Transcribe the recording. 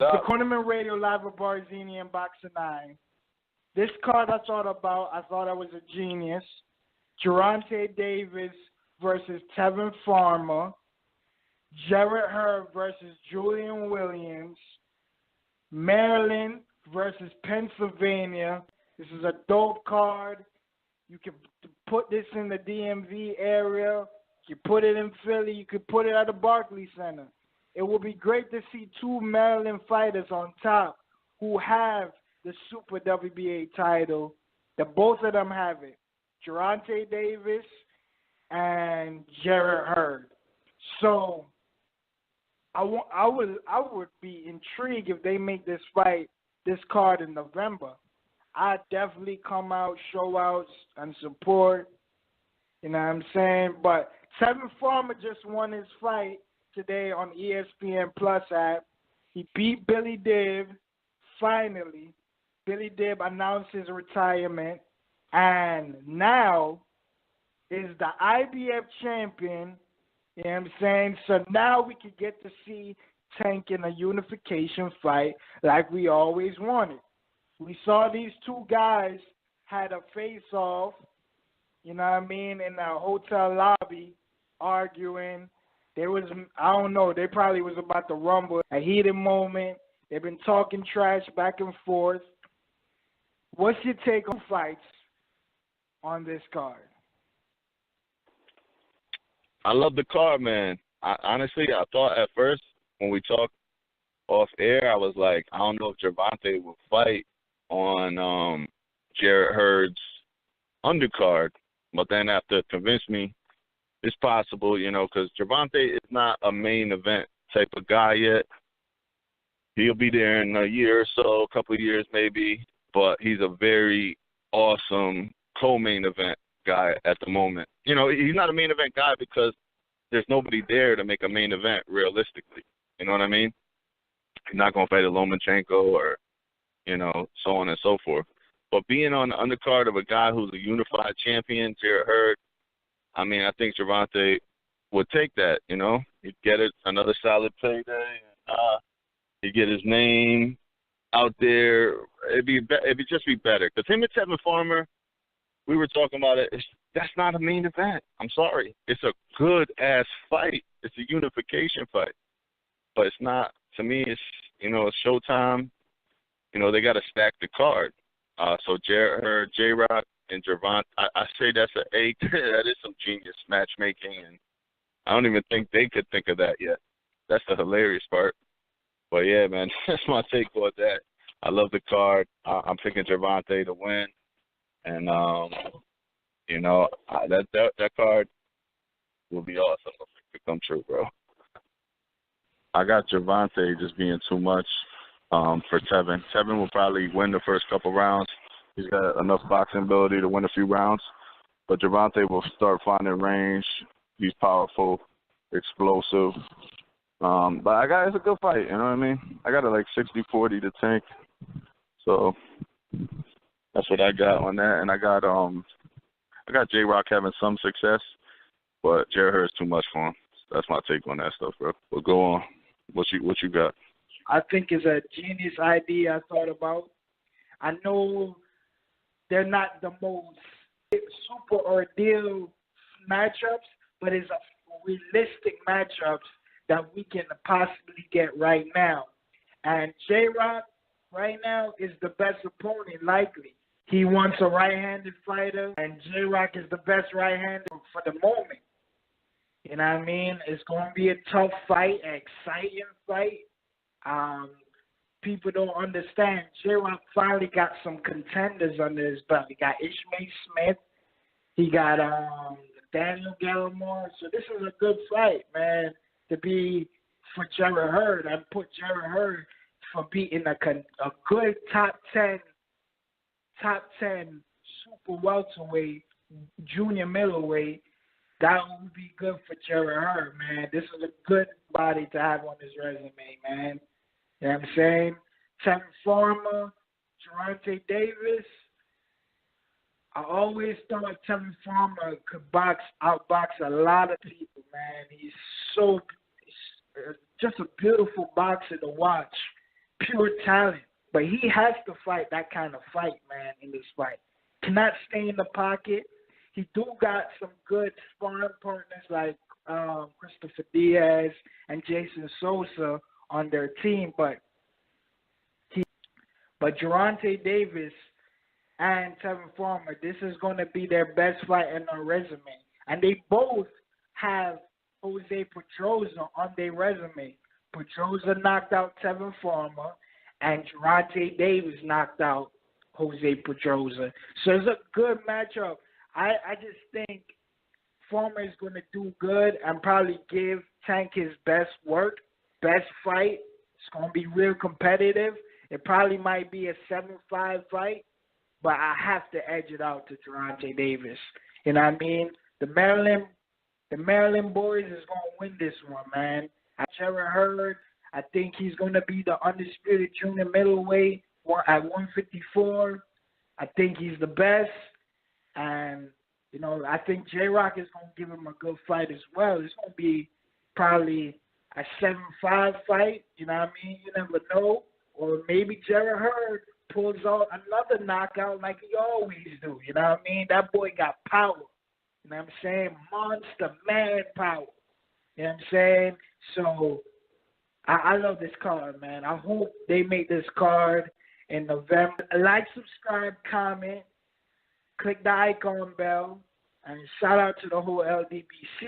The Cornermen Radio Live with Barzini and Boxer 9. This card I thought I was a genius. Gervonta Davis versus Tevin Farmer. Jarrett Hurd versus Julian Williams. Maryland versus Pennsylvania. This is a dope card. You can put this in the DMV area. You can put it in Philly. You could put it at the Barclays Center. It would be great to see two Maryland fighters on top who have the Super WBA title. Both of them have it. Gervonta Davis and Jarrett Hurd. So I would be intrigued if they make this card in November. I'd definitely come out, show out, and support. You know what I'm saying? But Tevin Farmer just won his fight today on ESPN Plus app. He beat Billy Dib, finally. Billy Dib announced his retirement, and now is the IBF champion. You know what I'm saying? So now we can get to see Tank in a unification fight like we always wanted. We saw these two guys had a face-off, you know what I mean, in the hotel lobby arguing. There was, I don't know, they probably was about to rumble. A heated moment. They've been talking trash back and forth. What's your take on fights on this card? I love the card, man. Honestly, I thought at first when we talked off air, I was like, I don't know if Gervonta will fight on Jarrett Hurd's undercard. But then after convinced me it's possible, you know, because Gervonta is not a main event type of guy yet. He'll be there in a year or so, a couple of years maybe, but he's a very awesome co-main event guy at the moment. You know, he's not a main event guy because there's nobody there to make a main event realistically. You know what I mean? He's not going to fight a Lomachenko or, you know, so on and so forth. But being on the undercard of a guy who's a unified champion, Jarrett Hurd, I mean, I think Gervonta would take that, you know. He'd get it another solid payday. He'd get his name out there. It'd just be better. Because him and Tevin Farmer, we were talking about it. That's not a main event. I'm sorry. It's a good-ass fight. It's a unification fight. But it's not, to me, it's, you know, it's Showtime. You know, they got to stack the card. So Jarrett Hurd, J-Rock, and Gervonta, I say that's an A. That is some genius matchmaking, and I don't even think they could think of that yet. That's the hilarious part. But, yeah, man, that's my take on that. I love the card. I'm picking Gervonta to win. And, you know, that card will be awesome if it come true, bro. I got Gervonta just being too much for Tevin. Tevin will probably win the first couple rounds. He's got enough boxing ability to win a few rounds. But Gervonta will start finding range. He's powerful, explosive. But it's a good fight, you know what I mean? I got it like 60-40 to Tank. So that's what I got on that. And I got J-Rock having some success, but Jarrett Hurd's too much for him. That's my take on that stuff, bro. But go on. What you got? I think it's a genius idea I thought about. I know they're not the most super ordeal matchups, but it's a realistic matchups that we can possibly get right now. And J-Rock right now is the best opponent likely. He wants a right-handed fighter, and J-Rock is the best right-hander for the moment. You know what I mean? It's going to be a tough fight, an exciting fight. People don't understand. J-Rock finally got some contenders under his belt. He got Ishmael Smith. He got Daniel Gallimore. So this is a good fight, man, to be for Jarrett Hurd. I put Jarrett Hurd for beating a good top 10 super welterweight, junior middleweight. That would be good for Jarrett Hurd, man. This is a good body to have on his resume, man. You know what I'm saying? Tevin Farmer, Gervonta Davis. I always thought Tevin Farmer could outbox a lot of people, man. He's just a beautiful boxer to watch pure talent. But he has to fight that kind of fight, man, in this fight. Cannot stay in the pocket. He do got some good sparring partners like Christopher Diaz and Jason Sosa on their team, but Gervonta Davis and Tevin Farmer, this is going to be their best fight in their resume. And they both have Jose Pedroza on their resume. Pedroza knocked out Tevin Farmer, and Gervonta Davis knocked out Jose Pedroza. So it's a good matchup. I just think Farmer is going to do good and probably give Tank his best work, best fight. It's going to be real competitive. It probably might be a 7-5 fight, but I have to edge it out to Gervonta Davis. You know what I mean? The Maryland boys is going to win this one, man. Jarrett Hurd, I think he's going to be the undisputed junior middleweight at 154. I think he's the best. And, you know, I think J-Rock is going to give him a good fight as well. It's going to be probably a 7-5 fight. You know what I mean? You never know. Or maybe Jarrett Hurd pulls out another knockout like he always do. You know what I mean? That boy got power. You know what I'm saying? Monster man power. You know what I'm saying? So I love this card, man. I hope they make this card in November. Like, subscribe, comment, click the icon bell, and shout out to the whole LDBC.